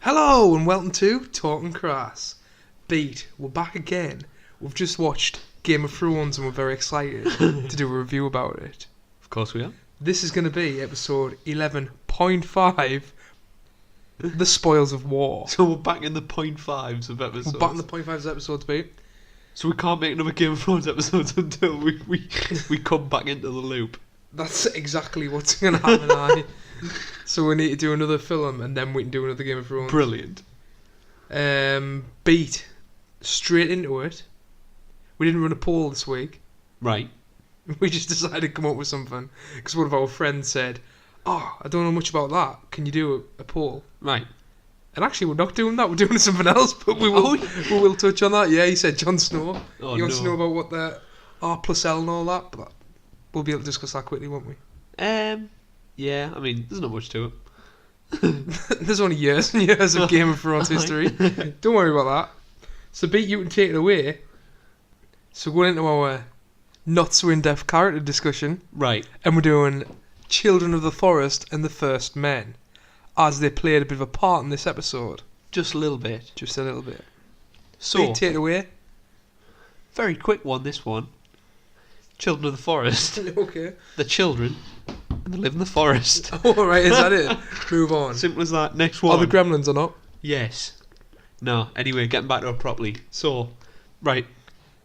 Hello and welcome to Talking Crass. Beat, we're back again. We've just watched Game of Thrones and we're very excited to do a review about it. Of course we are. This is going to be episode 11.5, The Spoils of War. So we're back in the 0.5s of episodes. We're back in the 0.5s episodes, Beat. So we can't make another Game of Thrones episodes until we come back into the loop. That's exactly what's going to happen, aye. So we need to do another film and then we can do another Game of Thrones. Brilliant. Beat, straight into it. We didn't run a poll this week. Right. We just decided to come up with something because one of our friends said, "Oh, I don't know much about that. Can you do a poll?" Right. And actually, we're not doing that. We're doing something else, but we will touch on that. Yeah, he said Jon Snow. Oh, He wants to know about what the R+L and all that, but we'll be able to discuss that quickly, won't we? Yeah. I mean, there's not much to it. There's only years and years of Game of Thrones history. Don't worry about that. So, Beat, you can take it away. So, going into our not so in-depth character discussion. Right. And we're doing Children of the Forest and the First Men, as they played a bit of a part in this episode. Just a little bit. Just a little bit. So, Beat, take it away. very quick one, this one. Children of the Forest. Okay. The children. And they live in the forest. Oh, right, is that it? Move on. Simple as that. Next one. Are the gremlins or not? Yes. No, anyway, getting back to it properly. So, right.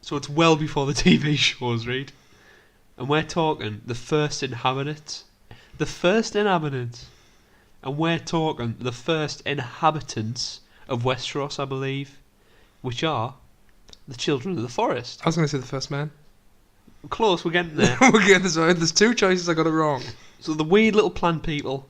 So it's well before the TV shows, right? And we're talking the first inhabitants. The first inhabitants. And we're talking the first inhabitants of Westeros, I believe. Which are the children of the forest. I was going to say the First Men. Close, we're getting there. We're getting this right. There's two choices, I got it wrong. So the weird little plant people.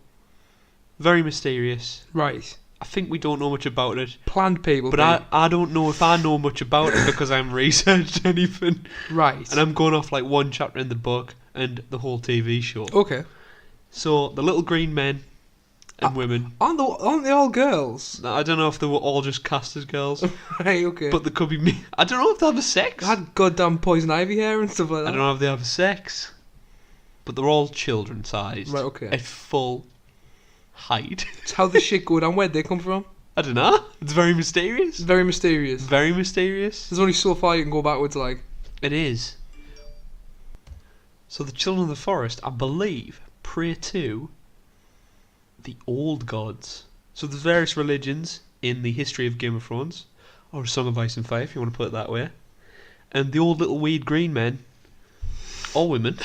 Very mysterious. Right. I think we don't know much about it. Planned people. But I don't know if I know much about it because I haven't researched anything. Right. And I'm going off like one chapter in the book and the whole TV show. Okay. So the little green men and women. Aren't they all girls? I don't know if they were all just cast as girls. Right, okay. But they could be me. I don't know if they have a sex. I had goddamn poison ivy hair and stuff like that. I don't know if they have a sex. But they're all children sized. Right, okay. At full height. It's how the shit go down. Where'd they come from? I don't know. It's very mysterious. It's very mysterious. Very mysterious. There's only so far you can go backwards, like. It is. So the children of the forest, I believe, pray to the old gods. So there's various religions in the history of Game of Thrones, or A Song of Ice and Fire, if you want to put it that way. And the old little weird green men, all women,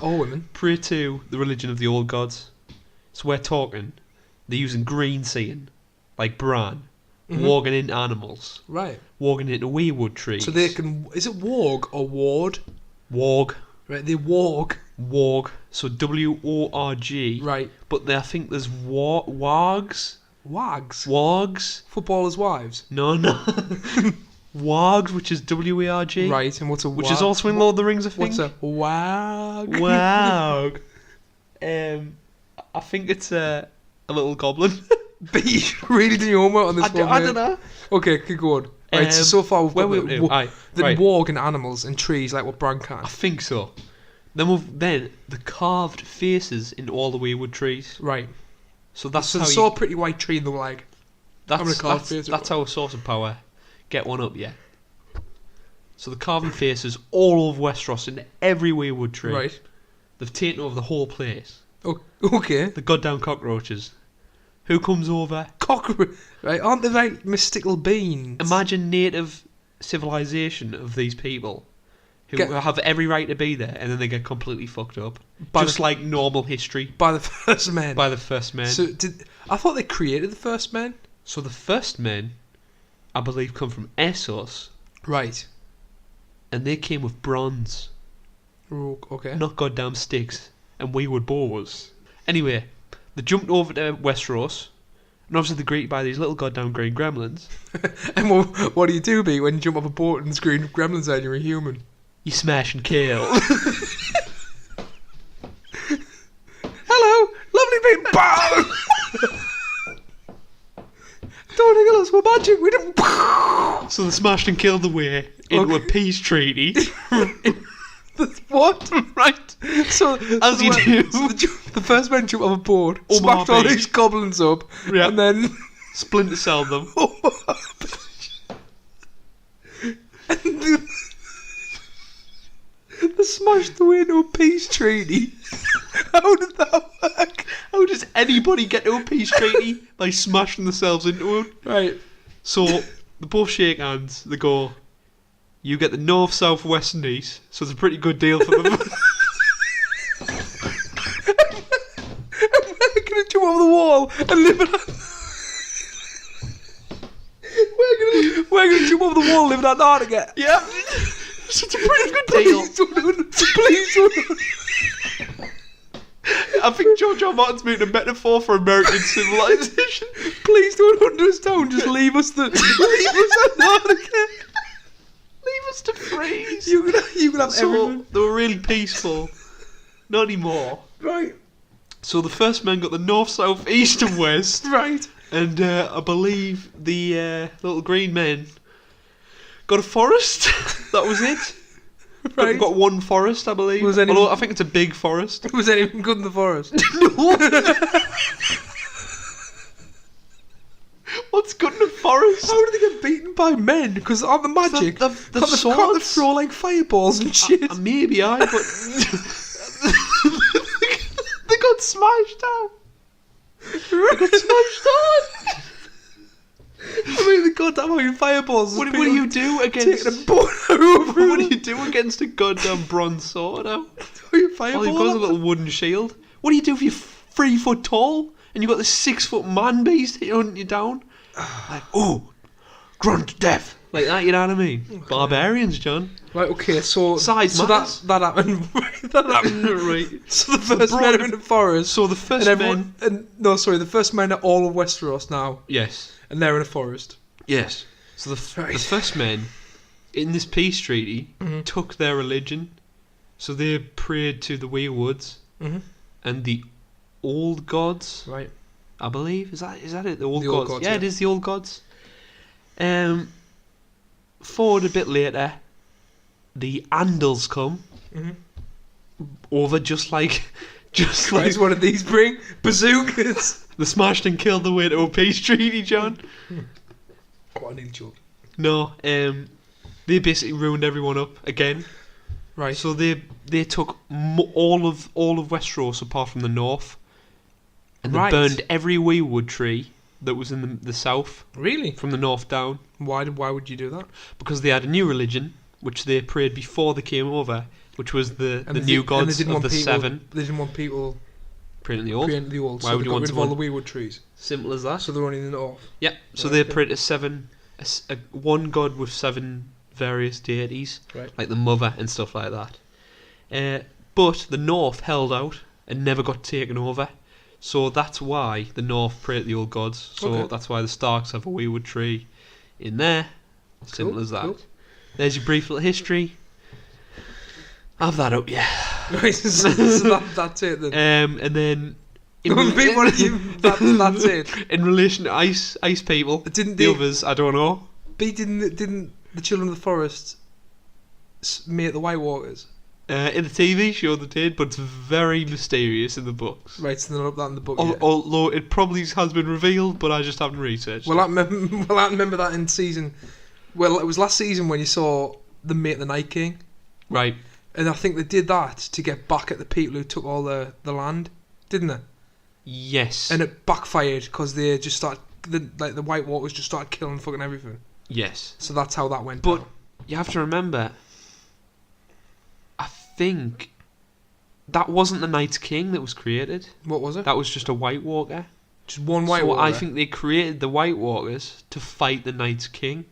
All women. pray to the religion of the old gods. So we're talking, they're using green seeing, like Bran, walking into animals, Right. walking into weirwood trees. So they can. Is it warg or ward? Warg. Right, they warg. Warg. So W-O-R-G. Right. But I think there's wargs. Wags. Wargs. Footballers' wives. No. Wargs, which is W-A-R-G. Right, and what's a wag? Which is also in Lord of the Rings, I think. What's a wag? Wag. I think it's a little goblin. But you really did your homework on this one, I mate. don't know. Okay, keep going. Right, so far we've got the right. warg and animals and trees like what Bran can. I think so. Then the carved faces in all the weirwood trees. Right. So that's So how they saw a pretty white tree and they were like, That's face. that's our source of power. Get one up, yeah. So the carving faces all over Westeros in every weirwood tree. right. They've taken over the whole place. Oh, okay. The goddamn cockroaches. Who comes over? Cockroach. Right, aren't they like mystical beings? Imagine native civilization of these people who have every right to be there, and then they get completely fucked up. Just like normal history. By the First Men. By the first men. So I thought they created the First Men. So the first men, I believe, come from Essos, Right. and they came with bronze. Oh, okay. Not goddamn sticks and weirwood bows. Anyway, they jumped over to Westeros, and obviously they're greeted by these little goddamn green gremlins. And what do you do, B, when you jump off a boat and there's green gremlins and you're a human? You smash and kill. Hello, lovely people. Bow. Don't kill us, we're magic. We don't. So they smashed and killed the way into a peace treaty. What? Right. So As you do. So the first men jump off a board, Omar smashed all Beach. these goblins up, Yeah. and then splinter cell them. And they smashed the way into a peace treaty. How did that work? How does anybody get to a peace treaty? By smashing themselves into it. Right. So they both shake hands. They go, you get the north, south, west and east. So it's a pretty good deal for them. We're going to jump over the wall and live in... We're going to jump over the wall and live in Antarctica. Yeah. It's a pretty good deal. Please don't. I think George R. Martin's making a metaphor for American civilization. Please don't hunt us down. Just leave us Antarctica. Leave us to freeze. You can have everything. They were really peaceful. Not anymore. Right. So the first men got the north, south, east and west. Right. And I believe the little green men got a forest. That was it. Right. Got one forest, I believe. Although I think it's a big forest. Was anything good in the forest? No. What's good in the forest? How did they get beaten by men? Because aren't the magic? The Can't swords. they throw like fireballs and shit? Maybe but they got smashed out. I mean, they got that fucking fireballs. What do you do against? Taking a boat over. What do you do against a goddamn bronze sword now? Throw your All fireball. you've got is a little wooden shield. What do you do if you're 3 foot tall and you've got this 6 foot man beast hunting you down? Like, oh, grunt death. Like that, you know what I mean? Okay. Barbarians, John. Right, okay, so that happened. That happened, right. So the first men are in the forest. So the first men. The first men are all of Westeros now. Yes. And they're in a forest. Yes. So the first men in this peace treaty took their religion. So they prayed to the Wee Woods and the old gods. Right. I believe. Is that it? The old old gods. gods. Yeah, it is the old gods. Forward a bit later, the Andals come over just like what did these bring? Bazookas. They smashed and killed the way to a peace treaty, John. What an joke. No, they basically ruined everyone up again. Right. So they took all of Westeros apart from the north, and they burned every wee wood tree that was in the south. Really? From the north down. Why would you do that? Because they had a new religion, which they prayed before they came over, which was the new gods of the seven. They didn't want people praying the old. Why would you want to all the wee wood trees? Simple as that. So they're only in the north. Yep. So they prayed to one god with 7 various deities, like the mother and stuff like that. But the north held out and never got taken over. So that's why the north pray to the old gods. So that's why the Starks have a wee wood tree in there. Simple as that. Cool. There's your brief little history. Have that up, yeah. Right, so that's it then. And then that's it. In relation to ice people, didn't the others? I don't know. But didn't the Children of the Forest mate the White Walkers? In the TV show they did, but it's very mysterious in the books. Right, so they're not up that in the book yet. Although it probably has been revealed, but I just haven't researched. I remember that in season. Well, it was last season when you saw them mate the Night King. Right. And I think they did that to get back at the people who took all the land, didn't they? Yes. And it backfired because they just started, the White Walkers just started killing fucking everything. Yes. So that's how that went. But down. You have to remember, I think that wasn't the Night King that was created. What was it? That was just a White Walker. Just one White Walker? I think they created the White Walkers to fight the Night King.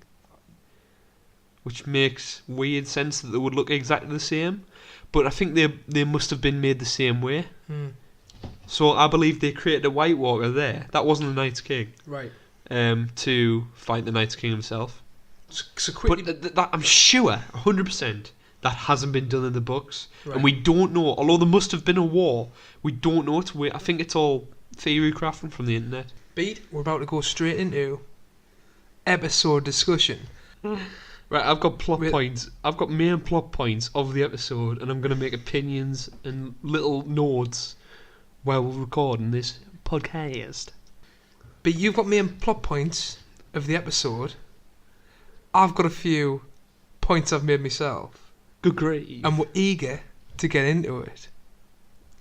Which makes weird sense that they would look exactly the same. But I think they must have been made the same way. So I believe they created a White Walker there. That wasn't the Night King. Right. To fight the Night King himself. So quickly, but I'm sure, 100%, that hasn't been done in the books. Right. And we don't know, although there must have been a war, we don't know it. I think it's all theory crafting from the internet. Beat, we're about to go straight into episode discussion. Right, I've got plot points. I've got main plot points of the episode, and I'm going to make opinions and little notes while we're recording this podcast. But you've got main plot points of the episode. I've got a few points I've made myself. Good grief. And we're eager to get into it.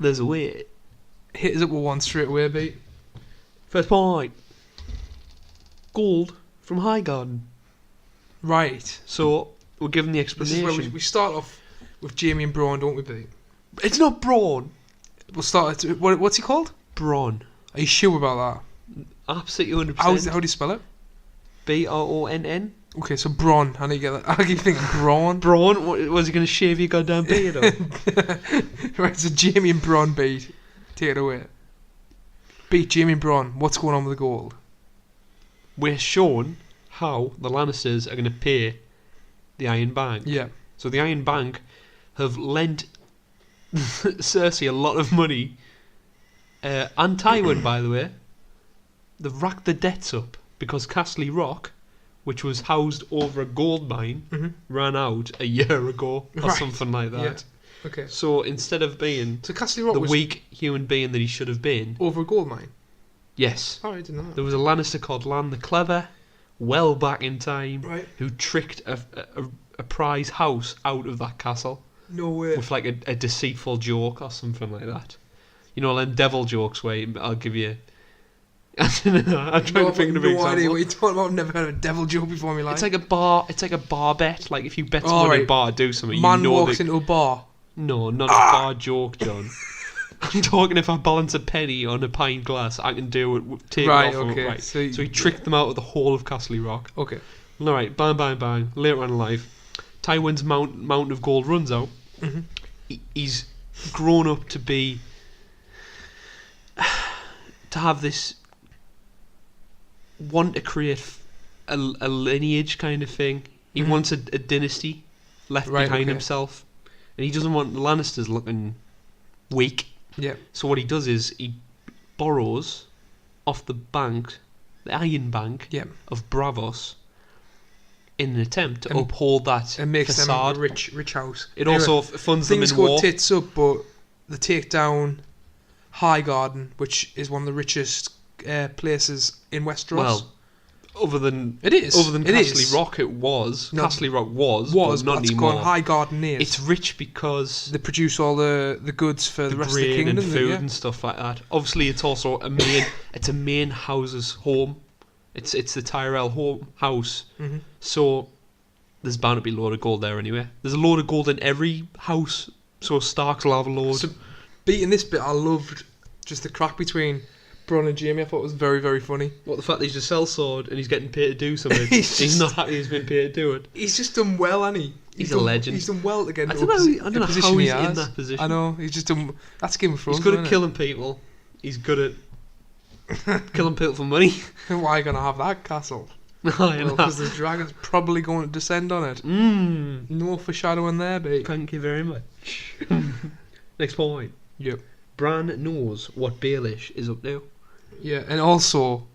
There's a way. Hit us up with one straight away, Pete. First point. Gold from Highgarden. Right. So, we're given the This explanation. is where we start off with Jamie and Braun, don't we, Pete? It's not Braun. We'll start at... What's he called? Braun. Are you sure about Absolutely 100%. that? How do you spell it? Bronn. Okay, so Braun. How do you get that? I keep thinking Braun. Braun? Was he going to shave your goddamn beard off? Right, so Jamie and Braun, Pete. Take it away. Pete, Jamie and Braun, what's going on with the gold? We're shown how the Lannisters are going to pay the Iron Bank. Yeah. So the Iron Bank have lent Cersei a lot of money, and Tywin, by the way. They've racked the debts up because Castle Rock, which was housed over a gold mine, ran out a year ago or something like that. Yeah. Okay. So instead of being So Castle Rock the was weak human being that he should have been, over a gold mine? yes, Oh, I didn't know that. there was a Lannister called Lan the Clever, well back in time, Right. who tricked a prize house out of that castle No way. with like a deceitful joke or something like that. You know, them devil jokes where I'll give you. I don't know. I'm trying to think of an no idea example. what you're talking about. I've never heard of a devil joke before in my life. It's like a bar. It's like a bar bet. Like if you bet Oh, someone at a right. bar to do something, Man you know walks that. into a bar. No, not a bar joke, John. I'm talking if I balance a penny on a pint glass, I can do it. Take Right, it off of okay. it, right. So So he tricked them out of the whole of Castle Rock. Okay. All right, bang, bang, bang. Later on in life, Tywin's mountain of gold runs out. Mhm. He's grown up to be to have this want to create a lineage kind of thing. He Mhm. wants a dynasty left Right, behind okay. himself, and he doesn't want the Lannisters looking weak. Yeah. So what he does is he borrows off the bank, the Iron Bank Yeah. of Bravos, in an attempt to And- uphold that It makes facade. them a rich house. It Anyway, also funds them things in go war. tits up, but they take down Highgarden, which is one of the richest places in Westeros. Well, other than it is. Castle is. Rock, it was. No, Castle Rock was Was, but but not it's anymore. gone Highgarden is. It's rich because They produce all the goods for the rest of the grain kingdom. and food yeah. and stuff like that. Obviously, it's also a main house's home. It's the Tyrell home house. Mhm. So there's bound to be a load of gold there anyway. There's a load of gold in every house. So Starks will have a load. So, beating this bit, I loved just the crack between Bronn and Jamie. I thought it was very, very funny. What, the fact that he's a sellsword and he's getting paid to do something? He's he's just- not happy he's been paid to do it. He's just done well, hasn't he? He's a done, legend. He's done well to get I into don't a know, I don't know position how he he's in has. that position. I know, he's just done... That's Game of Thrones, He's good at isn't killing people. He's good at killing people for money. it? Why are you going to have that castle? I know. Because the dragon's probably going to descend on it. No foreshadowing there, mate. Thank you very much. Next point. Yep. Bran knows what Baelish is up to. Yeah, and also,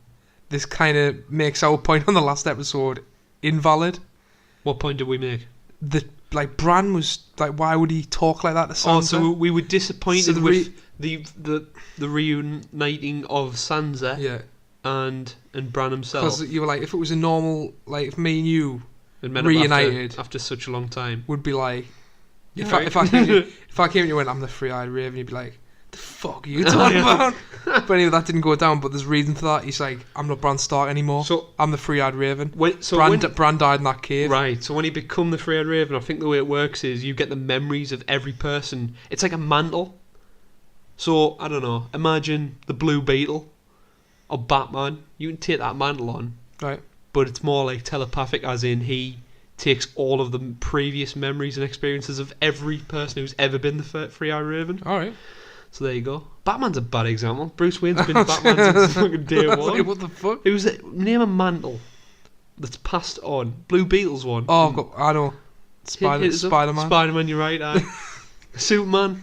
this kind of makes our point on the last episode invalid. What point did we make? Like, Bran was... Like, why would he talk like that to Sansa? Oh, so we were disappointed So the with the reuniting of Sansa Yeah. and Bran himself. Because you were like, if it was a normal... Like, if me and you And met up reunited after such a long time. would be like... If Right. I came to you and you went, I'm the three-eyed raven, you'd be like, the fuck are you talking about? But anyway, that didn't go down, but there's reason for that. He's like, I'm not Bran Stark anymore. So I'm the three-eyed raven. when Bran died in that cave. right, so when he become the Three-Eyed Raven, I think the way it works is you get the memories of every person. It's like a mantle. So I don't know. Imagine the Blue Beetle or Batman. You can take that mantle on, Right. but it's more like telepathic, as in he takes all of the previous memories and experiences of every person who's ever been the Three-Eyed Raven. Alright. So there you go. Batman's a bad example. Bruce Wayne's been Batman since fucking day Like, one. what the fuck? It was name a mantle that's passed on. Blue Beetle's one. Oh, I know. Hit us up. Spider-Man. Spider-Man, you're right. Aye. Superman.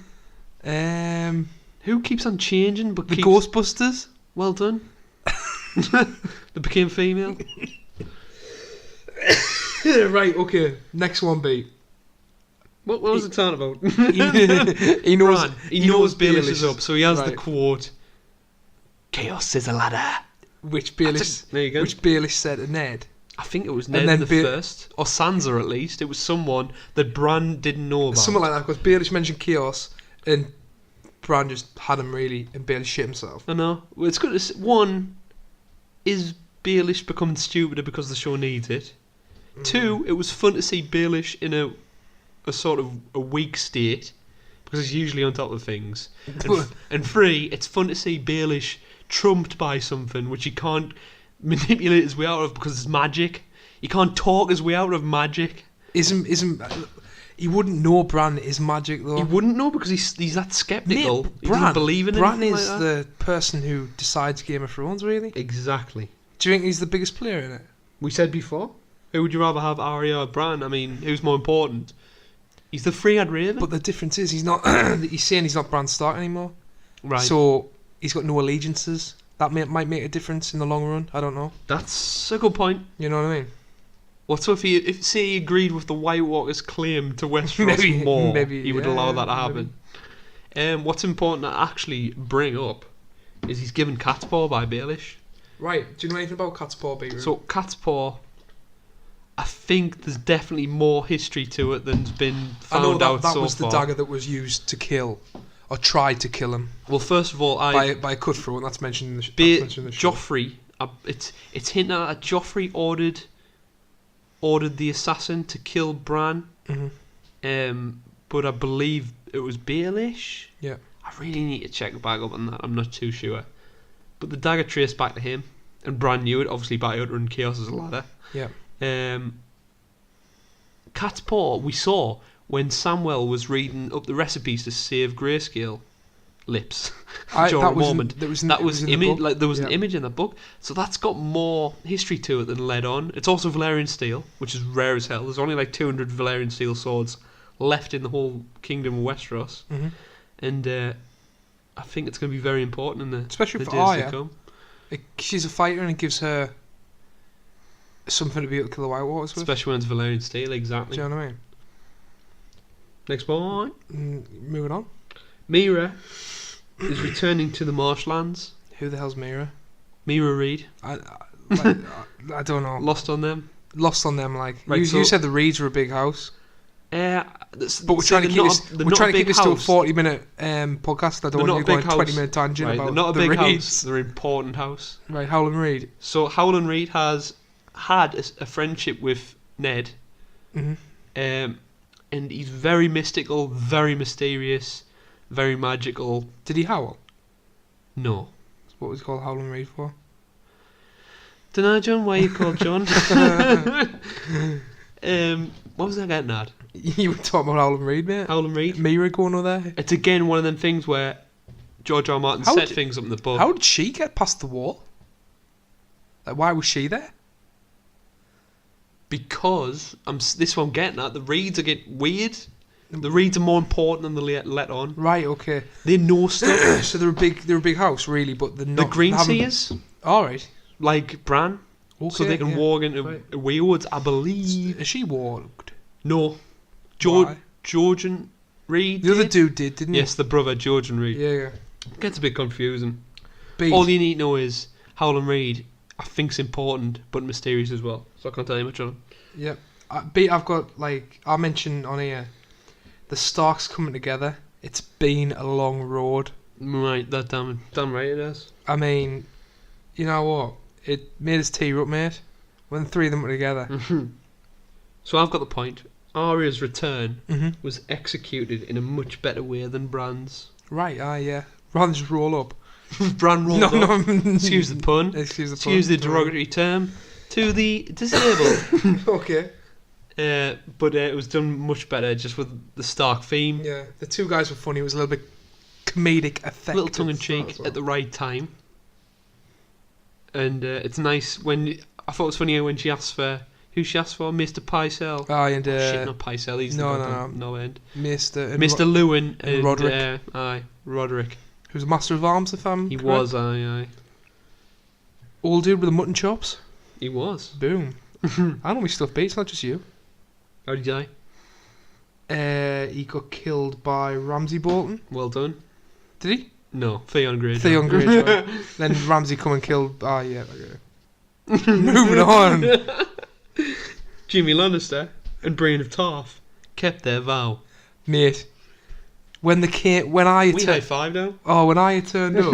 Who Who keeps on changing but the keeps... Ghostbusters? Well done. They became female. Right, okay. Next one, B. What was it talking about? he knows. Bran. He knows Baelish is Baelish up, so he has the right. quote. Chaos is a ladder. which Baelish There you go. which Baelish said to Ned. I think it was And Ned then the first, or Sansa at least. It was someone that Bran didn't know about. Something like that, because Baelish mentioned chaos, and Bran just had him really, and Baelish shit himself. I know. Well, it's good to see. One, is Baelish becoming stupider because the show needs it? Two, it was fun to see Baelish in a sort of a weak state, because he's usually on top of things. And three, it's fun to see Baelish trumped by something which he can't manipulate his way out of because it's magic. He can't talk his way out of magic. Isn't he wouldn't know Bran is magic though. He wouldn't know because he's that skeptical. Mate, He doesn't believe in it. Bran is like that. the person who decides Game of Thrones, really. Exactly. Do you think he's the biggest player in it? We said before. Who would you rather have, Arya or Bran? I mean, who's more important? He's the three-eyed raven. But the difference is he's not. He's saying he's not Bran Stark anymore. Right. So he's got no allegiances. That might make a difference in the long run. I don't know. That's a good point. You know what I mean? What so if say he agreed with the White Walker's claim to Westeros more, he would allow that to happen. What's important to actually bring up is he's given cat's paw by Baelish. Right. Do you know anything about cat's paw, Beetroot? So cat's paw, I think there's definitely more history to it than's been found out so far. That was the dagger that was used to kill, or tried to kill him. Well, first of all, by a cutthroat, and that's mentioned in the show. Joffrey. It's hinted at that Joffrey ordered the assassin to kill Bran. Mm-hmm. But I believe it was Baelish. Yeah. I really need to check back up on that. I'm not too sure. But the dagger traced back to him, and Bran knew it, obviously by uttering chaos as a ladder. Yeah. Cat's paw we saw when Samwell was reading up the recipes to save Grayscale lips. There was an image in the book, so that's got more history to it than led on. It's also Valyrian steel, which is rare as hell. There's only like 200 Valyrian steel swords left in the whole kingdom of Westeros, and I think it's going to be very important in especially the for days Arya. to come. She's a fighter, and it gives her something to be able to kill the White Walkers with. Especially when it's Valyrian steel, exactly. Do you know what I mean? Next point. Moving on. Mira is returning to the marshlands. Who the hell's Mira? Mira Reed. I don't know. Lost on them. Like Right, you said, the Reeds were a big house. But we're trying to keep this to a 40-minute podcast. I don't want to go on a 20-minute tangent about they're not a the big Reeds. house. They're an important house. Right, Howland Reed. So Howland Reed has had a friendship with Ned, and he's very mystical, very mysterious, very magical. Did he howl? No. What was he called Howland Reed for? Dunno, John. Why are you called John? What was I getting at? You were talking about Howland Reed, mate. Howland Reed. Mira going over there. It's again one of them things where George R. R. Martin set things up in the book. How did she get past the wall? Like, why was she there? Because this one I'm getting at. The Reeds are getting weird. The Reeds are more important than they let on. Right. Okay. They know stuff. So they're a big house, really, but they're not. The Greenseers. All right. Like Bran. Okay, so they can walk into Weirwoods, I believe. Is she walked? No. Georgian Reed. The other dude didn't he? Yes, the brother, Georgian Reed. Yeah. Gets a bit confusing. All you need to know is Howland Reed, I think's important, but mysterious as well. So I can't tell you much on him. Yep. I've got, I mentioned on here, the Starks coming together. It's been a long road. Right, that damn right it is. I mean, you know what? It made us tear up, mate, when the three of them were together. So I've got the point. Arya's return was executed in a much better way than Bran's. Right, yeah. Rather than just roll up. Bran rolled up. No. Excuse the pun. Excuse the derogatory term. To the disabled. Okay. But it was done much better just with the Stark theme. Yeah, the two guys were funny. It was a little bit comedic effect. A little tongue-in-cheek at the right time. And it's nice when... I thought it was funny when she asked for... Who she asked for? Mr. Pycelle. Oh, and... shit, not Pycelle. He's no end. Mr. Lewin and Roderick. Roderick. Who's a master of arms, if I'm correct? Was, aye. Old dude with the mutton chops? He was. Boom. I know my stuff beats, not just you. How did he die? He got killed by Ramsay Bolton. Well done. Did he? No, Theon Greyjoy. Theon Greyjoy. Then Ramsay come and kill... Ah, yeah, okay. Moving on. Jaime Lannister and Brienne of Tarth kept their vow. Mate, when I high-five now. Oh, when I turned up,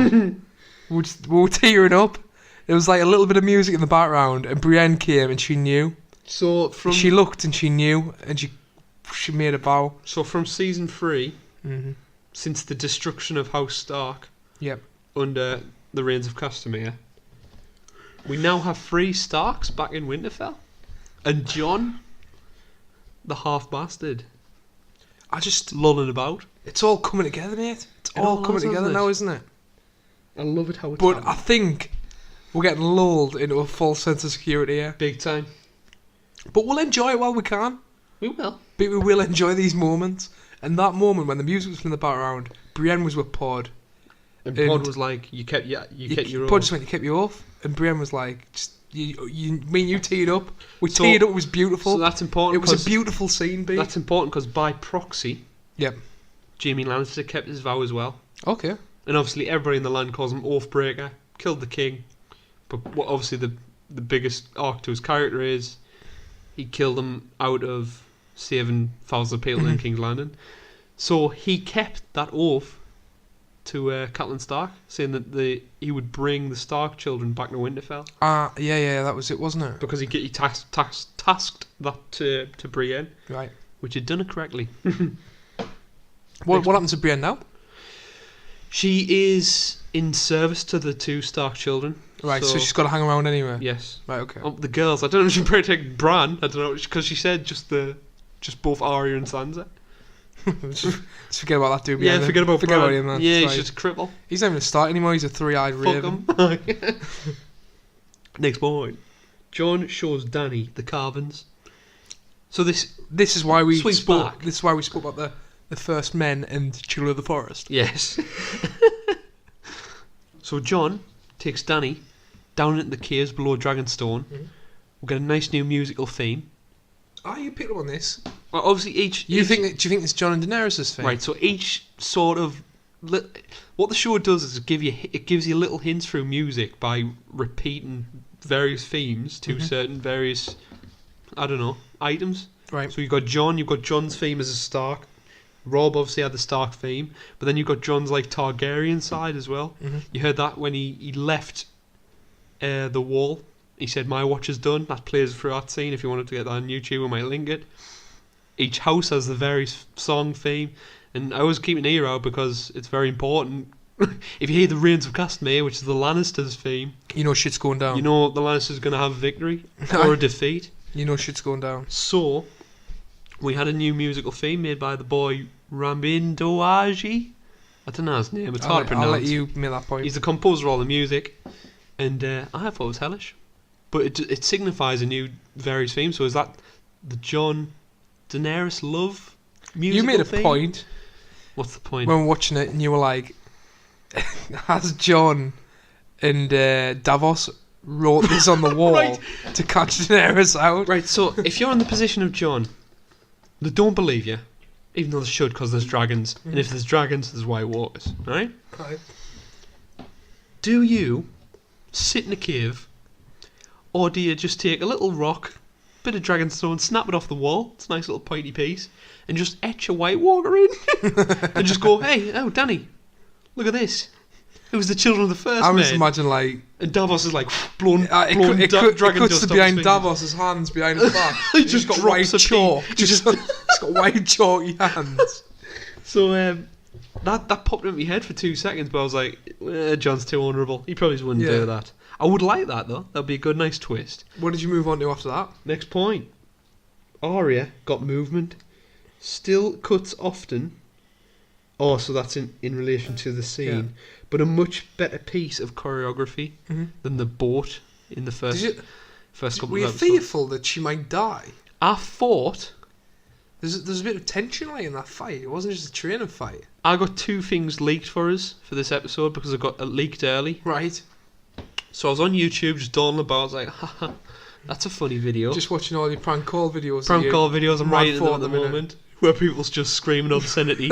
we were tearing up. There was like a little bit of music in the background, and Brienne came and she knew. So she looked and she knew, and she made a vow. So from season 3, since the destruction of House Stark, yep, under the reigns of Castamere, we now have 3 Starks back in Winterfell. And Jon, the half-bastard, lolling about. It's all coming together, mate. It's all coming together now, isn't it? I love it how it's But happening. I think we're getting lulled into a false sense of security here. Big time. But we'll enjoy it while we can. We will. But we will enjoy these moments. And that moment when the music was in the background, Brienne was with Pod. And Pod was like, you kept your oath. Pod just went, you kept your oath. And Brienne was like, me and you teed up. We teed up, it was beautiful. So that's important. It was a beautiful scene, B. That's important because by proxy, yep, Jaime Lannister kept his vow as well. Okay. And obviously everybody in the land calls him Oathbreaker, killed the king. But what obviously the biggest arc to his character is, he killed him out of saving thousands of people in King's Landing. So he kept that oath to Catelyn Stark, saying that he would bring the Stark children back to Winterfell. Yeah, that was it, wasn't it? Because he tasked that to Brienne. Right. Which had done it correctly. What happens to Brienne now? She is in service to the 2 Stark children. Right, so she's got to hang around anyway. Yes. Right, okay. The girls, I don't know if she probably take Bran, I don't know, because she said just both Arya and Sansa. Just forget about that dude. Yeah, forget about him, man. Yeah, he's just a cripple. He's not even a Stark anymore, he's a 3-eyed raven. Next point. Jon shows Dany the carvings. So this is why we spoke back. This is why we spoke about the first men and Children of the Forest. Yes. So Jon takes Dany down into the caves below Dragonstone. We'll get a nice new musical theme. You picked up on this. Well, obviously do you think it's Jon and Daenerys' thing? Right, so each sort of what the show does is it gives you little hints through music by repeating various themes to certain various, I don't know, items. Right. So you've got Jon's theme as a Stark. Rob obviously had the Stark theme, but then you've got Jon's like Targaryen side as well. You heard that when he left the wall. He said, "My watch is done." That plays through that scene. If you wanted to get that on YouTube, we might link it. Each house has the various song theme, and I always keep an ear out because it's very important. If you hear the Reigns of Castamere, which is the Lannisters theme, you know shit's going down. You know the Lannisters going to have victory or a defeat. You know shit's going down. So we had a new musical theme made by the boy Ramin Douaji. I don't know his name. It's hard to pronounce. I'll let you make that point. He's the composer of all the music, and I thought it was hellish. But it signifies a new various theme. So is that the Jon Daenerys love musical You made a theme? point. What's the point? When we were watching it, and you were like, "Has Jon and Davos wrote this on the wall Right. to catch Daenerys out?" Right. So if you're in the position of Jon, they don't believe you, even though they should because there's dragons, and if there's dragons, there's White Walkers, right? Right. Do you sit in a cave, or do you just take a little rock, bit of dragonstone, snap it off the wall, it's a nice little pointy piece, and just etch a White Walker in, and just go, "Hey, Dany, look at this. It was the children of the first I man." was imagine like And Davos is like blown it dragon cuts dust to off behind his fingers. Davos' hands behind his back. He He's just got drops white a chalk. pea. He's got white chalky hands. So that popped in my head for 2 seconds, but I was like, Jon's too honourable. He probably just wouldn't do that. I would like that though. That'd be a good, nice twist. What did you move on to after that? Next point. Arya got movement. Still cuts often. Oh, so that's in relation to the scene. Yeah. But a much better piece of choreography than the boat in the first couple were of you episodes. fearful that she might die? I thought... There's a bit of tension like in that fight. It wasn't just a training fight. I got 2 things leaked for us for this episode because I got it leaked early. Right. So I was on YouTube just dawning about. I was like, haha, that's a funny video. Just watching all your prank call videos. Prank call videos I'm mad writing for at the minute. moment where people's just screaming obscenity.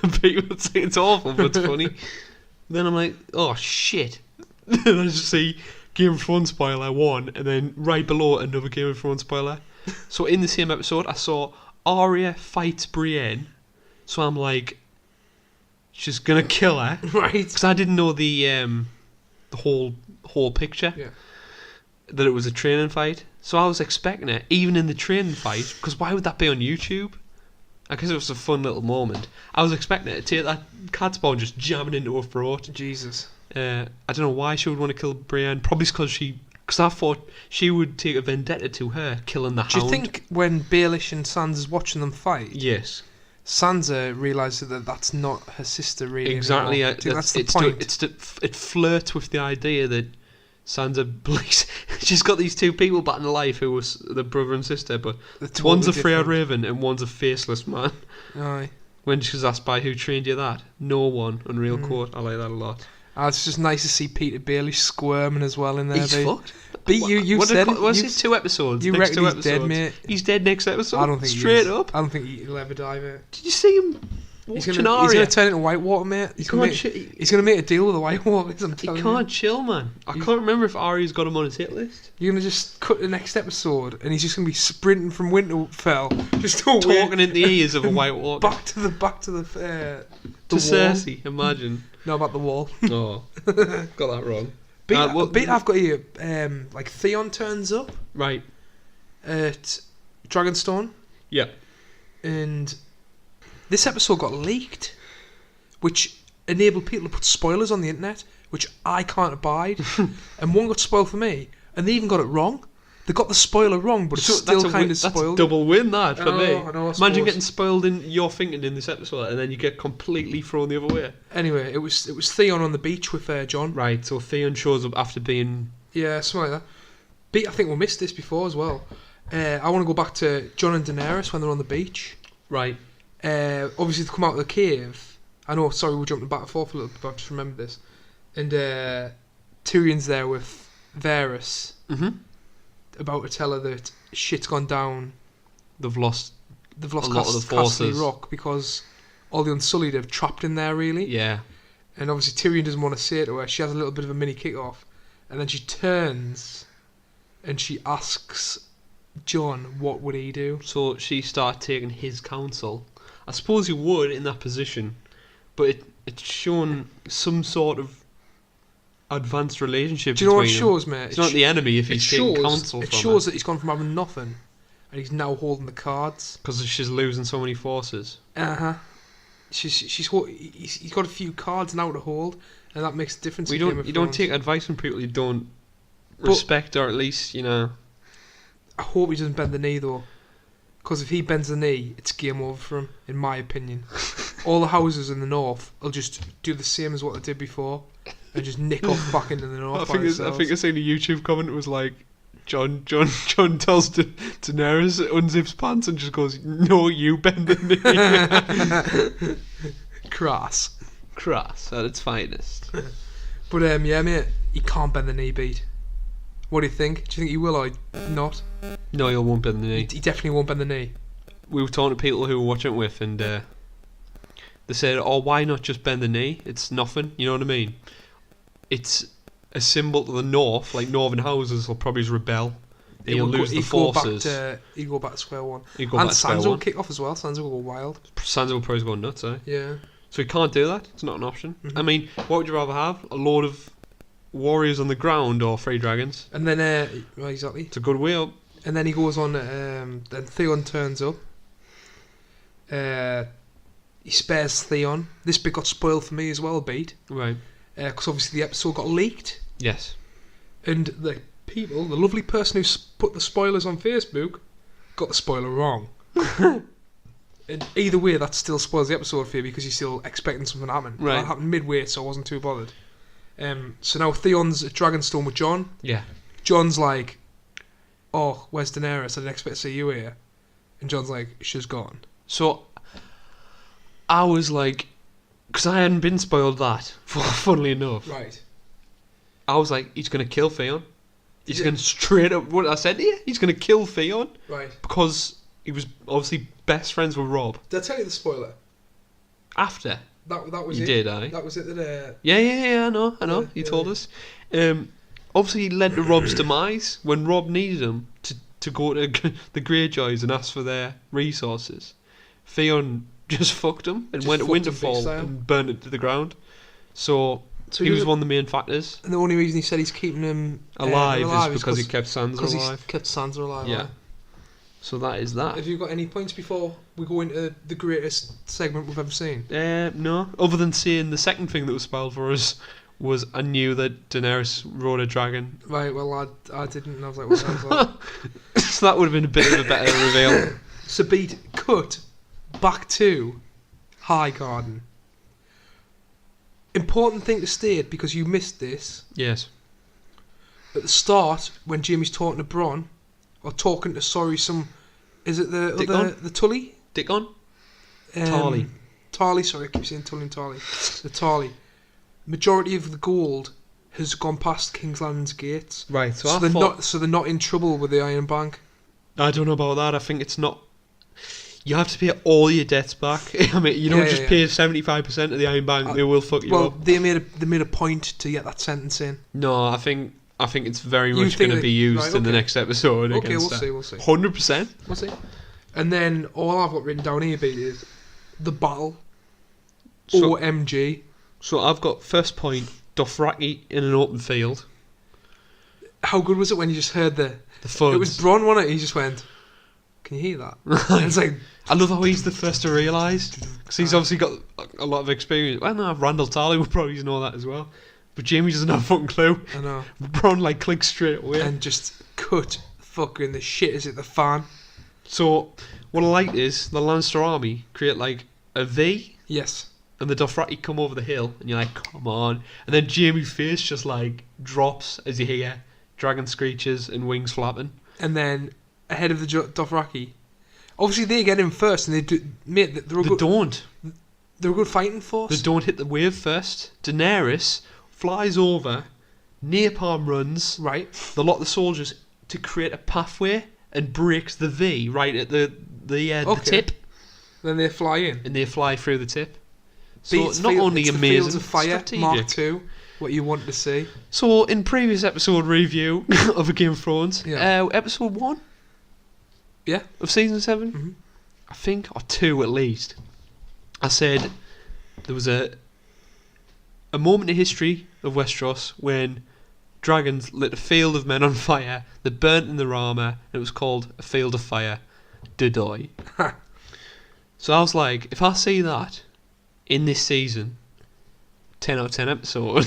And people say it's awful, but it's funny. Then I'm like, oh shit. Then I just see Game of Thrones spoiler 1, and then right below it, another Game of Thrones spoiler. So in the same episode, I saw Arya fights Brienne. So I'm like, she's gonna kill her, Right. because I didn't know the whole picture. Yeah. That it was a training fight. So I was expecting it, even in the training fight, because why would that be on YouTube? I guess it was a fun little moment. I was expecting it to take that cat's paw and just jamming into her throat. Jesus. I don't know why she would want to kill Brienne. Probably because I thought she would take a vendetta to her, killing the Do you Hound. think when Baelish and Sansa's watching them fight, Yes. Sansa realises that that's not her sister really? Exactly. anymore? Do you think that's the point? It flirts with the idea that Sansa believes she's got these two people back in her life who was the brother and sister, but They're totally one's a Freya different. Raven and one's a faceless man. Aye. When she was asked by who trained you that, no one. Unreal quote. I like that a lot. It's just nice to see Peter Baelish squirming as well in there. He's fucked. But you What said did- what's you, it? 2 episodes. you Next reckon 2 he's episodes. dead, mate? He's dead next episode. I don't think straight he is. up. I don't think he'll ever die, mate. Did you see him He's watching gonna Arya? turn into Whitewater, mate. He's He gonna can't make a deal with the Whitewaters. I'm He telling can't chill, man. I can't remember if Arya's got him on his hit list. you. You're gonna just cut the next episode, and he's just gonna be sprinting from Winterfell, just Talking in the ears of a White Walker. back to the to wall. Cersei, imagine. No, about the wall. Oh, got that wrong. But I've got here. Like Theon turns up Right. at Dragonstone, Yeah. and this episode got leaked, which enabled people to put spoilers on the internet, which I can't abide. And one got spoiled for me, and they even got it wrong. They got the spoiler wrong, but it's still kind of That's a spoiled. double win, that, for me. I know, I Imagine suppose. getting spoiled in your thinking in this episode, and then you get completely thrown the other way. Anyway, it was Theon on the beach with Jon. Right, so Theon shows up after being... Yeah, something like that. I think we missed this before as well. I want to go back to Jon and Daenerys when they're on the beach. Right. Obviously, they come out of the cave. I know, sorry, we're jumping back and forth a little bit, but I've just remembered this. And Tyrion's there with Varys, Mm-hmm. about to tell her that shit's gone down. They've lost They've a lost lot of the Castle forces. Rock because all the Unsullied have trapped in there, really. Yeah. And obviously Tyrion doesn't want to say it to her. She has a little bit of a mini kick-off. And then she turns and she asks Jon, what would he do? So she started taking his counsel. I suppose you would in that position, but it's shown some sort of advanced relationship. Do you know what it between shows, them. mate? It's not the enemy if he's taking counsel It from shows her, that he's gone from having nothing and he's now holding the cards. because she's losing so many forces. Uh-huh. He's got a few cards now to hold, and that makes a difference. You don't take advice from people you don't respect, or at least, you know. I hope he doesn't bend the knee though, because if he bends the knee, it's game over for him, in my opinion. All the houses in the north will just do the same as what they did before, and just nick off back into the north. I think I seen a YouTube comment. It was like, John tells Daenerys, unzips pants and just goes, "No, you bend the knee." Crass. Crass at its finest. But yeah, mate, he can't bend the knee, beat. What do you think? Do you think he will or not? No, you won't bend the knee. He definitely won't bend the knee. We were talking to people who were watching it with, and they said, "Oh, why not just bend the knee? It's nothing." You know what I mean? It's a symbol to the north. Like northern houses will probably rebel. And you'll lose the forces. He'd go back to square one. He'd go And back to square Sansa will one. kick off as well. Sansa will go wild. Sansa will probably go nuts, eh? Yeah. So he can't do that. It's not an option. Mhm. I mean, what would you rather have? A load of warriors on the ground or 3 dragons? And then, well, exactly. It's a good way up. And then he goes on. Then Theon turns up. He spares Theon. This bit got spoiled for me as well, beat. Right. Because obviously the episode got leaked, Yes. and the lovely person who put the spoilers on Facebook, got the spoiler wrong. And either way, that still spoils the episode for you because you're still expecting something to happen. Right. That happened midway, so I wasn't too bothered. So now Theon's at Dragonstone with Jon. Yeah. Jon's like, "Oh, where's Daenerys? I didn't expect to see you here." And Jon's like, "She's gone." So I was like, because I hadn't been spoiled that, funnily enough. Right. I was like, he's going to kill Theon. He's Yeah. going to straight up, what I said to you, he's going to kill Theon Right. because he was obviously best friends with Rob. Did I tell you the spoiler? After. That was You it. did, aye. That was it. That Yeah, I know. You Yeah, told yeah. us. Obviously, he led to Rob's demise when Rob needed him to go to the Greyjoys and ask for their resources. Theon just fucked him and Just went to fucked him big Winterfell style. and burned it to the ground. So So he was doesn't- one of the main factors. And the only reason he said he's keeping him Alive is because he kept Sansa because alive. he's kept Sansa alive. Yeah. aye. So that is that. Have you got any points before we go into the greatest segment we've ever seen? No, other than seeing the second thing that was spoiled for us was I knew that Daenerys rode a dragon. Right. Well, I didn't. And I was like, what the hell's that? So that would have been a bit of a better reveal. So beat cut back to High Garden. Important thing to state because you missed this Yes. at the start when Jimmy's talking to Bronn or talking to is it the Dickon? other the Tully? Dickon? Tarly. Tarly, sorry, I keep saying Tully and Tarly. The Tarly. Majority of the gold has gone past King's Landing's gates. Right, So they're not in trouble with the Iron Bank. I don't know about that. I think it's not. You have to pay all your debts back. I mean, you don't Yeah, just yeah. pay 75% of the Iron Bank. They will fuck you Well, up. they made a point to get that sentence in. No, I think it's very You much think going to they- be used right, in the okay. next episode. Okay, against we'll that. see, we'll see. 100%. We'll see. And then all I've got written down here, Pete, is the battle. So, OMG. so I've got first point, Dothraki in an open field. How good was it when you just heard The thuds. It was Bronn, wasn't it? He just went, can you hear that? And it's like, I love how he's the first to realise, because he's obviously got a lot of experience. Well, no, Randall Tarley would probably know that as well. But Jamie doesn't have a fucking clue. I know. Bron like clicks straight away. And just cut fucking the shit as it the fan. So what I like is the Lannister army create like a V, Yes. and the Dothraki come over the hill, and you're like, come on. And then Jamie's face just like drops as you hear dragon screeches and wings flapping. And then ahead of the Dothraki. Obviously they get in first and they do, mate, they're a They good, don't. they're a good fighting force. They don't hit the wave first. Daenerys flies over, napalm runs, Right. the lot of the soldiers to create a pathway and breaks the V right at the Okay. tip, Then they fly in. and they fly through the tip. So Beats not only it's the amazing, Fields of Fire strategic. Mark II. What you want to see. So in previous episode review of a Game of Thrones, Yeah. episode 1, Yeah. of season 7, Mhm. I think, or 2 at least, I said there was a moment in history of Westeros when dragons lit a field of men on fire that burnt in their armour, and it was called a field of fire. Didoy. So I was like, if I see that in this season, 10 out of 10 episode,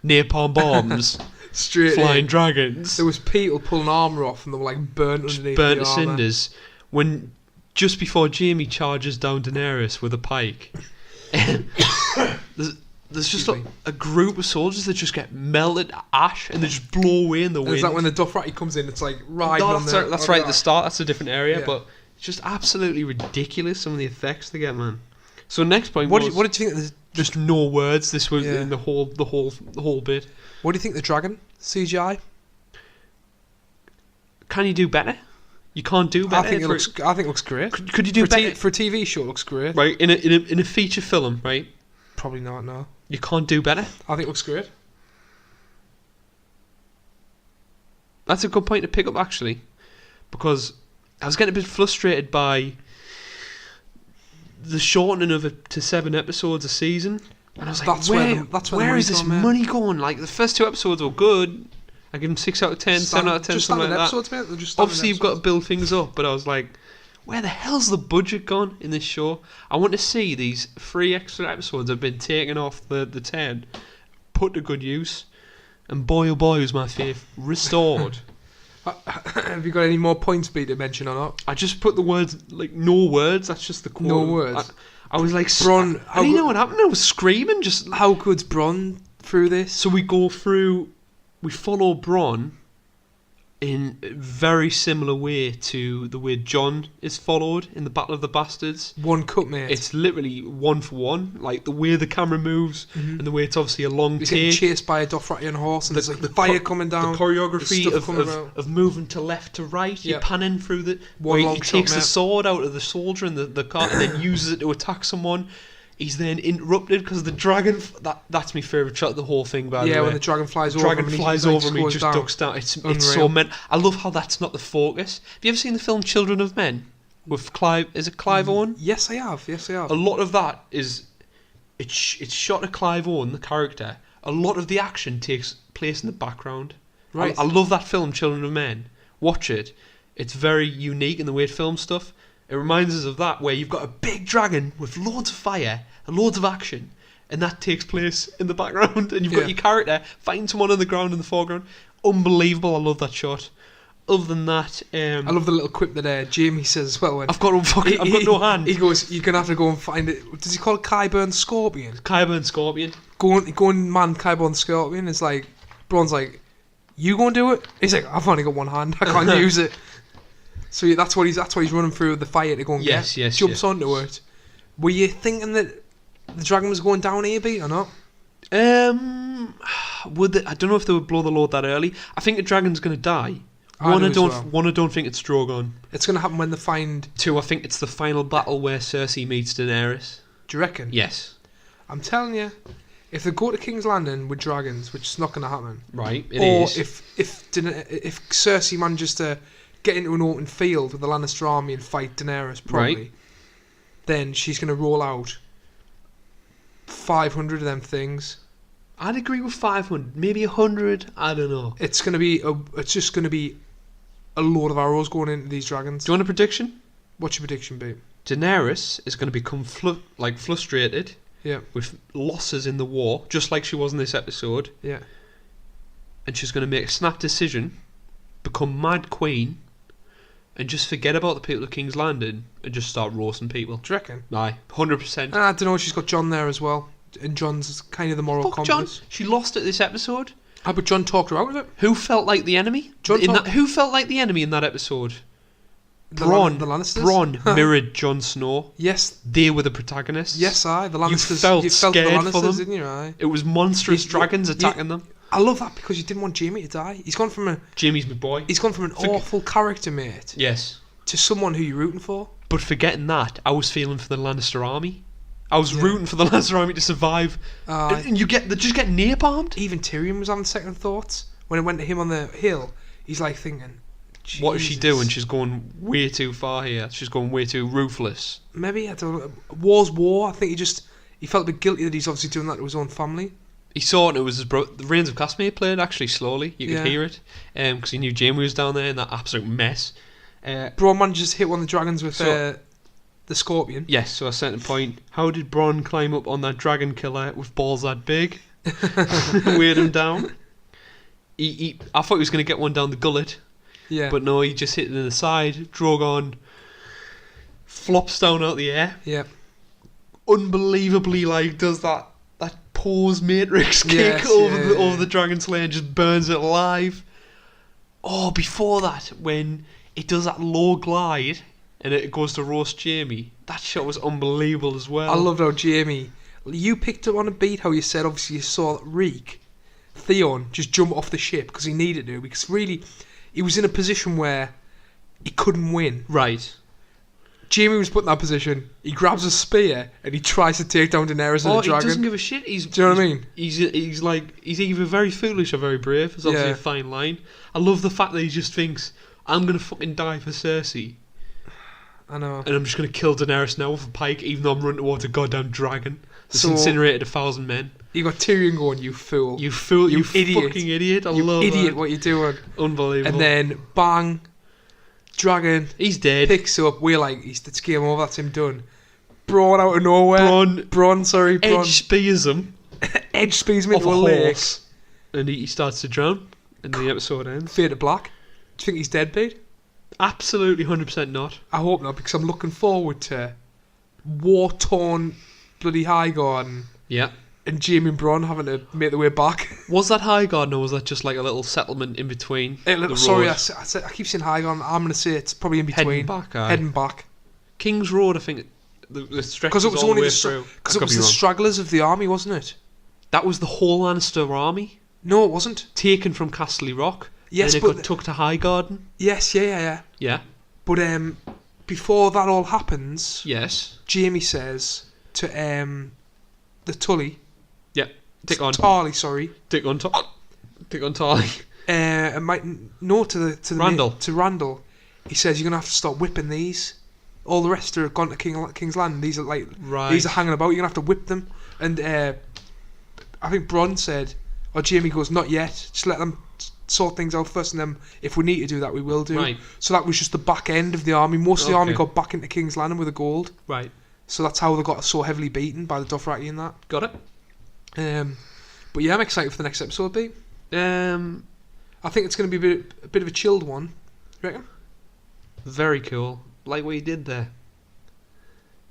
napalm bombs, Straight flying in. dragons, There was people pulling armour off and they were like burnt underneath burnt the to armour. cinders, when just before Jaime charges down Daenerys with a pike, there's just Excuse me. a group of soldiers that just get melted to ash and they just blow away in the wind. Is that when the Dothraki comes in? It's like riding No, on that's the... right, that's on right the at the ash. start. That's a different area, Yeah. but it's just absolutely ridiculous some of the effects they get, man. So next point What was did you think? just no words. This was Yeah. in the whole bit. What do you think the dragon CGI? Can you do better? You can't do better. I think it looks great. Could you do for, better? for a TV show, it looks great. Right, in a feature film, right? Probably not. No, You can't do better. I think it looks great. That's a good point to pick up, actually, because I was getting a bit frustrated by the shortening of it to 7 episodes a season, and I was like, That's where where, the- that's where the where money's is this gone, mate. money going? Like, the first 2 episodes were good. I give them 6 out of 10, 7 out of 10, just something like standard that. episodes, mate. They're just standard Obviously, you've got to episodes. build things up, but I was like, where the hell's the budget gone in this show? I want to see these 3 extra episodes that have been taken off the 10, put to good use, and boy oh boy was my faith restored. Have you got any more points, B, to mention or not? I just put the words, like, no words, that's just the quote. No words. I was like, Bronn, I didn't know what happened, I was screaming, just... How good's Bronn through this? So we follow Bronn in a very similar way to the way Jon is followed in the Battle of the Bastards. One cut, mate. It's literally 1 for 1, like the way the camera moves and the way it's obviously a long He's getting take. chased by a Dothraki on a horse, and there's like the cho- fire coming down. The choreography there's stuff coming of, out. of moving to left to right, you're Yep. panning through the... One where long he shot, takes the mate. sword out of the soldier in the cart and then uses it to attack someone. He's then interrupted because the dragon. That's my favourite shot of the whole thing. By the way, when the dragon flies over dragon him, flies over him, he just ducks down. It's so meant. I love how that's not the focus. Have you ever seen the film Children of Men with Clive? Is it Clive Owen? Yes, I have. A lot of that is it's shot at Clive Owen, the character. A lot of the action takes place in the background. Right. I love that film, Children of Men. Watch it. It's very unique in the way it films stuff. It reminds us of that, where you've got a big dragon with loads of fire and loads of action, and that takes place in the background, and you've got your character fighting someone on the ground in the foreground. Unbelievable. I love that shot. Other than that, I love the little quip that Jamie says as well. When I've got no hand. He goes, "You're gonna have to go and find it." Does he call it Qyburn Scorpion? Qyburn Scorpion. Go and man Qyburn Scorpion. It's like Bron's like, "You go and do it." He's like, "I've only got one hand. I can't use it." So that's what he's running through the fire to go and get. Jumps onto it. Were you thinking that the dragon was going down here, or not? I don't know if they would blow the load that early. I think the dragon's going to die. I don't think it's Drogon. It's going to happen when they find... Two, I think it's the final battle where Cersei meets Daenerys. Do you reckon? Yes. I'm telling you, if they go to King's Landing with dragons, which is not going to happen... Right, it is. Or if Cersei manages to get into an open field with the Lannister army and fight Daenerys properly, then she's going to roll out 500 of them things. I'd agree with 500, maybe 100. I don't know. It's just going to be a load of arrows going into these dragons. Do you want a prediction? What's your prediction, babe? Daenerys is going to become frustrated. Yeah. With losses in the war, just like she was in this episode. Yeah. And she's going to make a snap decision, become Mad Queen, and just forget about the people of King's Landing and just start roasting people. Do you reckon? Aye, 100%. I don't know, she's got Jon there as well. And Jon's kind of the moral compass. Jon. She lost it this episode. But Jon talked her out of it. Who felt like the enemy? Who felt like the enemy in that episode? Bronn. The Lannisters? Bronn mirrored Jon Snow. Yes. They were the protagonists. Yes, aye. The Lannisters. You felt scared the Lannisters, for them. Didn't you? Aye. It was monstrous dragons attacking them. I love that because you didn't want Jaime to die. He's gone from Jamie's my boy. He's gone from an awful character, mate. Yes. To someone who you're rooting for. But forgetting that, I was feeling for the Lannister army. I was rooting for the Lannister army to survive. And they just get napalmed. Even Tyrion was having second thoughts when it went to him on the hill. He's like thinking, Jesus. What is she doing? She's going way too far here. She's going way too ruthless. Maybe, I don't know. War's war. I think he felt a bit guilty that he's obviously doing that to his own family. He saw it. It was his the Reigns of Castamere played actually slowly. You could hear it, because he knew Jaime was down there in that absolute mess. Bronn manages to hit one of the dragons with the scorpion. Yes. So a certain point, how did Bronn climb up on that dragon killer with balls that big? Weighed him down. I thought he was going to get one down the gullet. Yeah. But no, he just hit it in the side. Drogon flops down out the air. Yeah. Unbelievably, does that pose matrix kick over the dragon slayer and just burns it alive. Oh, before that, when it does that low glide and it goes to roast Jaime, that shot was unbelievable as well. I loved how Jaime, you picked up on a beat how you said obviously you saw Theon just jump off the ship because he needed to, because really he was in a position where he couldn't win. Right. Jaime was put in that position. He grabs a spear and he tries to take down Daenerys and the dragon. He doesn't give a shit. Do you know what I mean? He's either very foolish or very brave. It's obviously a fine line. I love the fact that he just thinks, I'm gonna fucking die for Cersei. I know. And I'm just gonna kill Daenerys now with a pike, even though I'm running towards a goddamn dragon that's incinerated 1,000 men. You got Tyrion going, you fool. You fool, you idiot. Fucking idiot. I love idiot, that. what you doing? Unbelievable. And then, bang, dragon. He's dead. Picks up, we're like, it's game over, that's him done. Bronn out of nowhere. Bronn. Edge spears him. Edge spears him into a lake. And he starts to drown. And the episode ends. Fade to black. Do you think he's dead, Pete? Absolutely 100% not. I hope not, because I'm looking forward to war-torn bloody Highgarden. Yeah. And Jaime and Bronn having to make their way back. Was that Highgarden or was that just like a little settlement in between? Sorry, I keep saying Highgarden. I'm going to say it's probably in between. Heading back. King's Road, I think, the stretch because it was only because it was the stragglers of the army, wasn't it? That was the whole Lannister army. No, it wasn't. Taken from Castle Rock. Yes, and it got took to Highgarden. Yes, yeah. Yeah. But before that all happens, yes, Jaime says, to the Tully. Yeah. Dick on. Tarly, sorry. Dick on Tarly. And no, to the Randall. To Randall. He says you're gonna have to stop whipping these. All the rest are gone to King's Land. These are these are hanging about. You're gonna have to whip them. And I think Bron said, or Jamie goes, not yet. Just let them sort things out first, and then if we need to do that, we will do. Right. So that was just the back end of the army. Most of the army got back into King's Landing with the gold. Right. So that's how they got so heavily beaten by the Dothraki and that. Got it. But yeah, I'm excited for the next episode, Pete. I think it's going to be a bit of a chilled one. You reckon? Very cool. Like what you did there.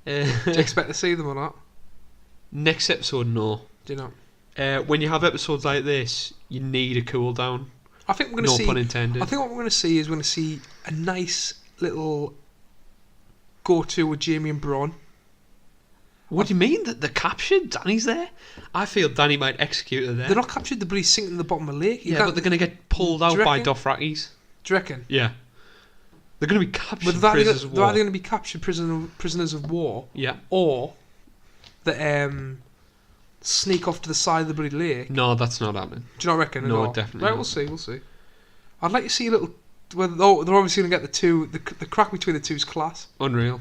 Do you expect to see them or not? Next episode, no. Do you not? When you have episodes like this, you need a cool down. I think we're going to see. No pun intended. I think what we're going to see is we're going to see a nice little go-to with Jamie and Bron. What do you mean that they're captured? Danny's there. I feel Danny might execute her there. They're not captured. The bloody sinking in the bottom of the lake. But they're going to get pulled out by Dothrakis. Do you reckon? Yeah. They're going to be captured But prisoners of war. They're either going to be captured prisoners of war. Yeah. Or the sneak off to the side of the bloody lake. No, that's not happening. Do you not reckon? No, at all? definitely Right, not. we'll see. I'd like to see a little. Well, they're obviously going to get the two. The crack between the two is class. Unreal.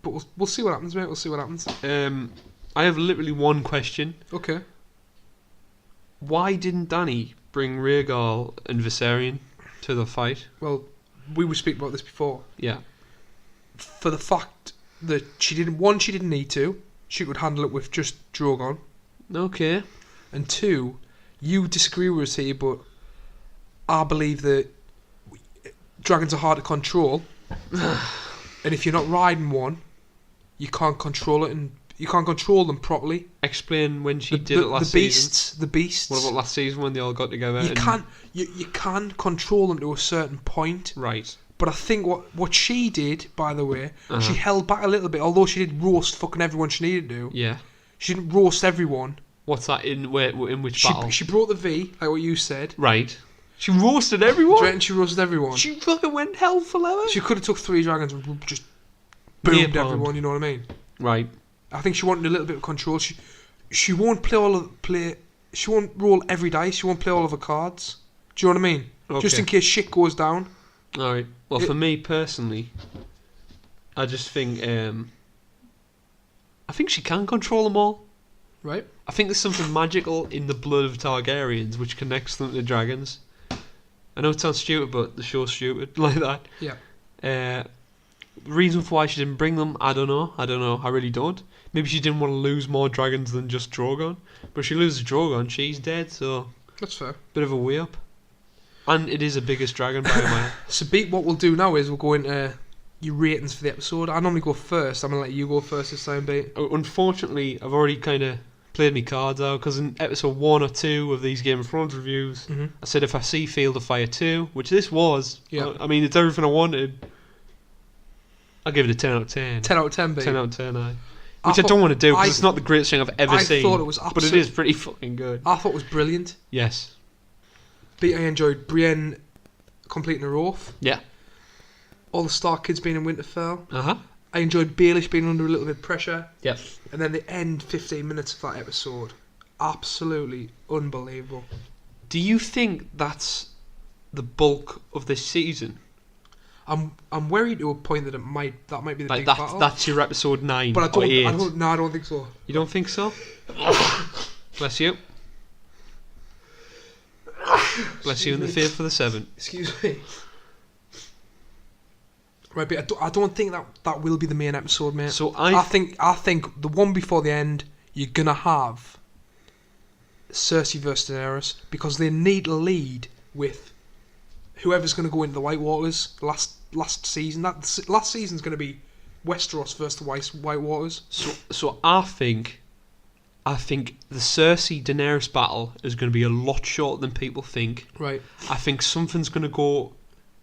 But we'll see what happens, mate. We'll see what happens. I have literally one question. Okay. Why didn't Danny bring Rhaegal and Viserion to the fight? Well, we were speaking about this before. Yeah. For the fact that she didn't need to. She could handle it with just Drogon. Okay. And two, you disagree with us here, but I believe that dragons are hard to control. And if you're not riding one, you can't control it, and you can't control them properly. Explain when she did it last season. The beasts. What about last season when they all got together? You can control them to a certain point. Right. But I think what she did, by the way, she held back a little bit. Although she did roast fucking everyone she needed to. Yeah. She didn't roast everyone. What's that in which battle? She brought the V, like what you said. Right. She roasted everyone. Do you reckon she roasted everyone? She fucking went hell for leather. She could have took 3 dragons and just boomed everyone. You know what I mean? Right. I think she wanted a little bit of control. She won't She won't roll every dice. She won't play all of her cards. Do you know what I mean? Okay. Just in case shit goes down. All right. Well, for me personally, I just think I think she can control them all. Right. I think there's something magical in the blood of Targaryens which connects them to dragons. I know it sounds stupid, but the show's stupid like that. Yeah. Reason for why she didn't bring them, I don't know. I really don't. Maybe she didn't want to lose more dragons than just Drogon. But if she loses Drogon, she's dead, so... That's fair. Bit of a way up. And it is the biggest dragon by a mile. So, Beat, what we'll do now is we'll go into your ratings for the episode. I normally go first. I'm going to let you go first this time, Beat. Unfortunately, I've already kind of played my cards out, because in episode 1 or 2 of these Game of Thrones reviews, I said if I see Field of Fire 2, which this was, I mean, it's everything I wanted, I'll give it a 10 out of 10. 10 out of 10, Beat. 10 out of 10, aye. Which I don't want to do, because it's not the greatest thing I've ever seen. I thought it was but it is pretty fucking good. I thought it was brilliant. Yes. Beat, I enjoyed Brienne completing her oath. Yeah. All the Stark kids being in Winterfell. Uh-huh. I enjoyed Baelish being under a little bit of pressure. Yep. And then the end 15 minutes of that episode. Absolutely unbelievable. Do you think that's the bulk of this season? I'm worried to a point that might be the big battle. That's your episode 9 but I or 8. I don't think so. You don't think so? Bless you. Bless you in the faith for the 7. Excuse me. Right, but I don't think that will be the main episode, mate. So I think the one before the end, you're gonna have Cersei versus Daenerys, because they need to lead with whoever's gonna go into the White Waters last season. That last season's gonna be Westeros versus the White Waters. So I think the Cersei Daenerys battle is going to be a lot shorter than people think. Right. I think something's going to go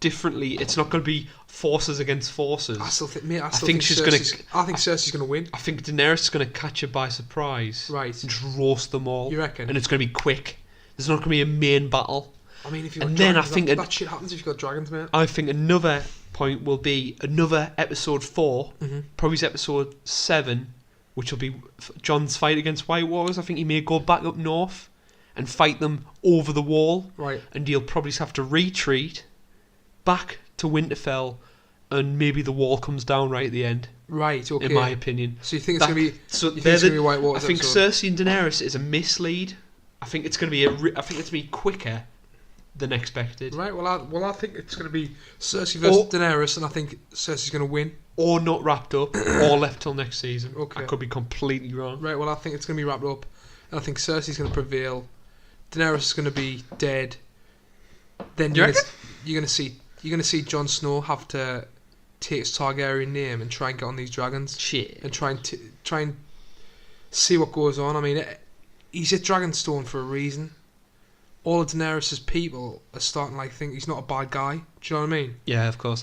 differently. It's not going to be forces against forces. I think Cersei's going to win. I think Daenerys is going to catch her by surprise. Right. And just roast them all. You reckon? And it's going to be quick. There's not going to be a main battle. I mean, if you that shit happens if you've got dragons, mate. I think another point will be another episode 4, probably episode 7, which will be Jon's fight against White Walkers. I think he may go back up north and fight them over the wall. Right. And he'll probably have to retreat back to Winterfell, and maybe the wall comes down right at the end. Right, okay. In my opinion. So you think it's going to be... So you think it's going to be White I Walkers think episode? Cersei and Daenerys is a mislead. I think it's going to be I think it's going to be quicker than expected. Right, I think it's going to be Cersei versus Daenerys, and I think Cersei's going to win. Or not wrapped up, or left till next season. Okay. I could be completely wrong. Right, well, I think it's going to be wrapped up, and I think Cersei's going to prevail. Daenerys is going to be dead. Then you're going to see Jon Snow have to take his Targaryen name and try and get on these dragons. Shit. And try and see what goes on. I mean, he's at Dragonstone for a reason. All of Daenerys' people are starting to think he's not a bad guy. Do you know what I mean? Yeah, of course.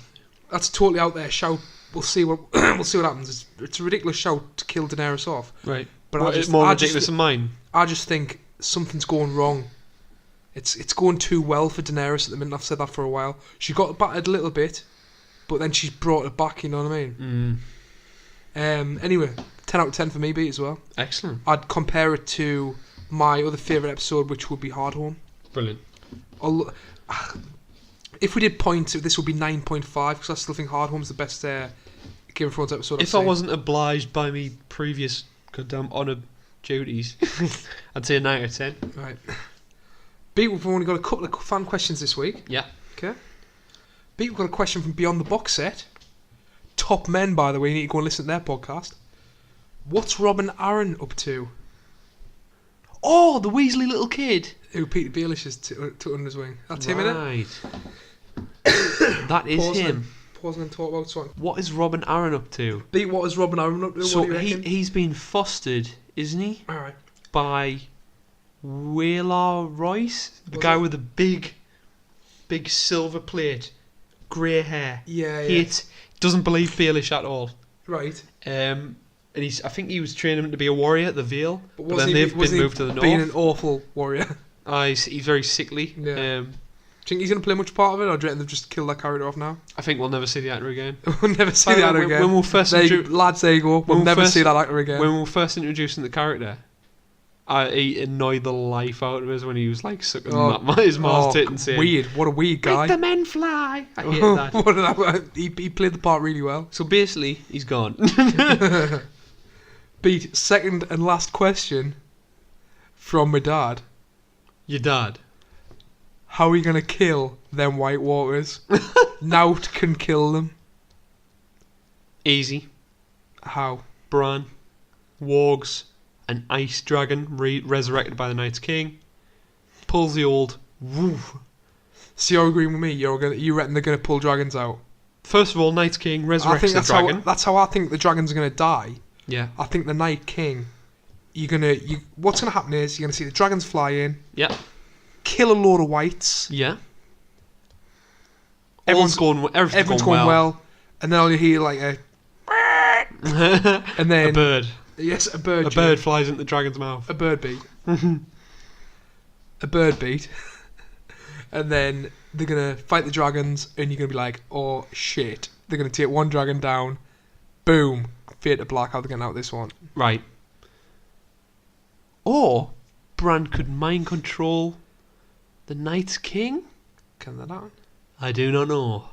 That's a totally out there shout. We'll see what happens. It's a ridiculous shout to kill Daenerys off. Right. But it's more ridiculous than mine. I just think something's going wrong. It's going too well for Daenerys at the minute. I've said that for a while. She got battered a little bit, but then she's brought it back. You know what I mean? Anyway, 10 out of 10 for me, beat as well. Excellent. I'd compare it to my other favourite episode, which would be Hard Home. Brilliant. If we did points, this would be 9.5 because I still think Hard Home's the best Game of Thrones episode. If I wasn't obliged by me previous goddamn honoured duties, I'd say a 9 out of 10. Right. Beat, we've only got a couple of fan questions this week. Yeah. Okay. Beat, we've got a question from Beyond the Box Set. Top Men, by the way, you need to go and listen to their podcast. What's Robin Aaron up to? Oh, the Weasley little kid. Who Peter Baelish is took under his wing. That's him, innit? Right. That is him. Pause and talk about something. What is Robin Aaron up to? Beat, what is Robin Aaron up to? So what do you reckon? he's been fostered, isn't he? Alright. By Wheeler Royce, the guy with the big silver plate, grey hair. Yeah. Doesn't believe Baelish at all. Right. And I think he was training him to be a warrior at the Vale, but then wasn't they've he been moved to the north. Being an awful warrior. He's very sickly. Yeah. Do you think he's going to play much part of it, or do you reckon they've just killed that character off now? I think we'll never see the actor again. We'll never see the actor again. When we'll first lads, there you go. We'll never see that actor again. When we were first introducing the character, he annoyed the life out of us when he was like sucking his mom's tit and saying, "Weird, what a weird guy." Make the men fly. I hate that. He played the part really well. So basically, he's gone. Beat, second and last question from my dad. Your dad? How are you going to kill them White Walkers? Nout can kill them. Easy. How? Bran, wargs, an ice dragon resurrected by the Night's King, pulls the old woo. So you're agreeing with me? You reckon they're going to pull dragons out? First of all, Night's King resurrects the dragon. That's how I think the dragons are going to die. Yeah. I think the Night King, what's going to happen is you're going to see the dragons fly in. Yeah. Kill a load of whites. Yeah. Everything's going well. And then all you hear like a and then a bird. Yes, a bird. A bird flies into the dragon's mouth. A bird beat. A bird beat. And then they're gonna fight the dragons, and you're gonna be like, "Oh shit!" They're gonna take one dragon down. Boom, fade to black. How they're getting out this one? Right. Or Bran could mind control the Night's King. Can that happen? I do not know.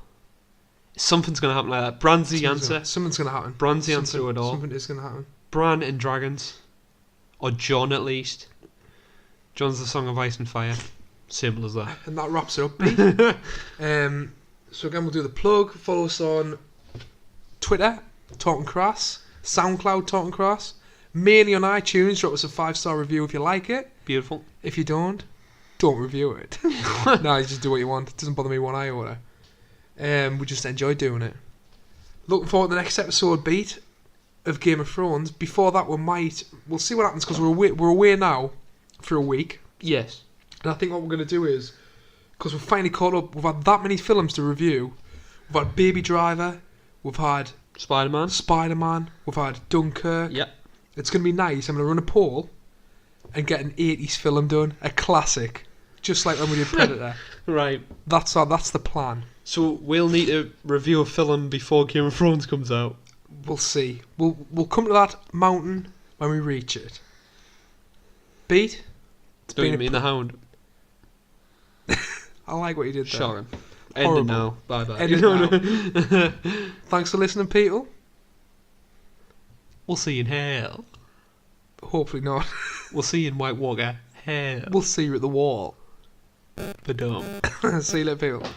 Something's gonna happen like that. Bran's the answer. Something's gonna happen. Bran's the answer to it all. Something is gonna happen. Bran and dragons, or Jon at least. Jon's the Song of Ice and Fire. Simple as that. And that wraps it up. So again, we'll do the plug. Follow us on Twitter, Talking Crass, SoundCloud, Talking Crass, mainly on iTunes. Drop us a 5-star review if you like it. Beautiful. If you don't review it. No, you just do what you want. It doesn't bother me one iota. We just enjoy doing it. Looking forward to the next episode, Beat, of Game of Thrones. Before that, we'll see what happens, because we're away now for a week. Yes. And I think what we're going to do is, because we're finally caught up, we've had that many films to review. We've had Baby Driver, we've had Spider-Man, we've had Dunkirk. Yep. It's going to be nice. I'm going to run a poll and get an 80s film done, a classic, just like when we did Predator. Right. That's the plan. So we'll need to review a film before Game of Thrones comes out. We'll see. We'll come to that mountain when we reach it. Beat? It's Don't mean the Hound. I like what you did there. Shot him. End it now. Bye bye. End it now. Thanks for listening, people. We'll see you in hell. Hopefully not. We'll see you in White Walker. Hell. We'll see you at the wall. Badum. See you later, people.